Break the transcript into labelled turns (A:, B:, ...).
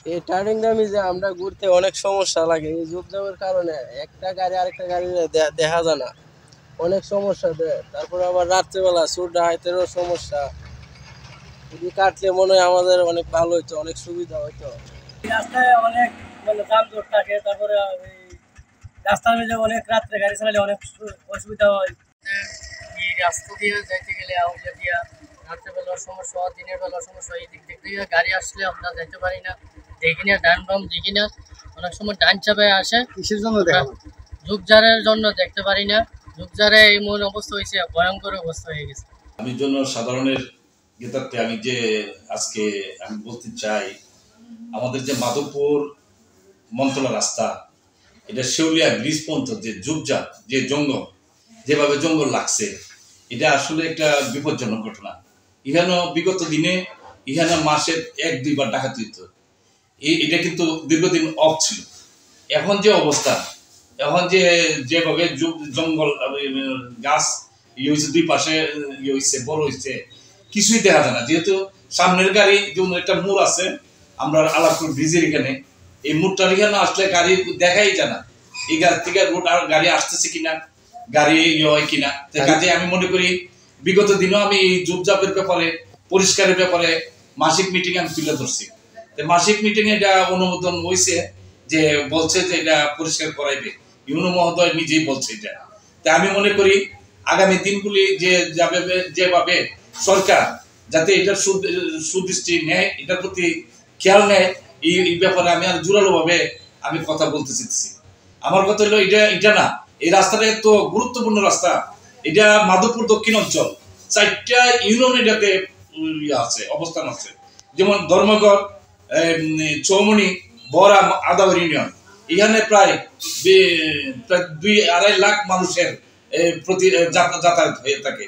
A: এই টার্নিং দামে যে আমরা ঘুরতে অনেক সমস্যা লাগে এই ঝুপঝাপের কারণে। একটা গাড়ি আরেকটা গাড়ি দেখা যায় না, অনেক সমস্যা দেয়। তারপর আবার রাত্রেবেলা চোর ডাকাতেরও সমস্যা। যদি কাটলে মনে হয় আমাদের অনেক ভালো হইতো, অনেক সুবিধা হইতো।
B: রাস্তায় অনেক মানে যানজট থাকে, তারপরে এই রাস্তার মধ্যে অনেক রাত্রে গাড়ি চালালে অনেক অসুবিধা হয়। এই রাস্তা দিয়ে যাইতে গেলে আউলিয়া দিয়া রাত্রেবেলার সমস্যা, দিনের বেলার সমস্যা। এই দিক থেকে গাড়ি আসলে আমরা যাইতে পারি না, দেখি না ডান বাম দেখি না। অনেক সময় ডান চাপে আসে, কিসের জন্য দেখা ঝুপঝাড়ের জন্য দেখতে পারি না। ঝুপঝাড়ে এমন অবস্থা হয়েছে, ভয়ঙ্কর অবস্থা হয়ে গেছে।
C: আমি জন্য সাধারণের গেতার্থে আমি যে আজকে আমি বলতে চাই, আমাদের যে মাধবপুর মন্থলা রাস্তা, এটা শেউলিয়া ব্রিজ পর্যন্ত যে ঝুপঝাপ, যে জঙ্গল, যেভাবে জঙ্গল লাগছে, এটা আসলে একটা বিপজ্জনক ঘটনা। ইহানো বিগত দিনে ইহানো মাসে 1-2 বার ডাকাতি হতো। এটা কিন্তু দীর্ঘদিন অফ ছিল। এখন যে অবস্থা, এখন যেভাবে জঙ্গল গাছ হয়েছে, দুই পাশে হয়েছে, বড় হয়েছে, কিছুই দেখা যায় না। যেহেতু সামনের গাড়ি যেমন একটা মোড় আছে, আমরা আলাপুর ব্রিজের এখানে, এই মোড়টার এখানে আসলে গাড়ি দেখাই যায় না। এই গাড়ি থেকে রোড আর গাড়ি আসতেছে কিনা, গাড়ি হয় কিনা। কাজে আমি মনে করি বিগত দিনও আমি এই ঝুপঝাপের ব্যাপারে, পরিষ্কারের ব্যাপারে মাসিক মিটিং আমি তুলে ধরছি। মাসিক মিটিং এ এটা অনুমোদন হয়েছে, যে বলছে যে এটা পরিষ্কার করাইবে। ইউনো মহোদয় নিজেই বলছে এটা। তাই আমি মনে করি আগামী দিনগুলি যেভাবে সরকার যাতে এটার সুদৃষ্টি নেয়, এটার প্রতি খেয়াল নেয়, এই ব্যাপারে আমি আর জোরালো ভাবে আমি কথা বলতে চাইছি। আমার কথা হলো এটা না, এই রাস্তাটা এত গুরুত্বপূর্ণ রাস্তা। এটা মাধবপুর দক্ষিণ অঞ্চল 4টা ইউনিয়ন এটাতে আছে, অবস্থান আছে। যেমন ধর্মগড়, চৌমনি, বড়া, আদাবর ইউনিয়ন। এখানে প্রায় 2-2.5 লাখ মানুষের প্রতি যাতায়াত হয়ে থাকে।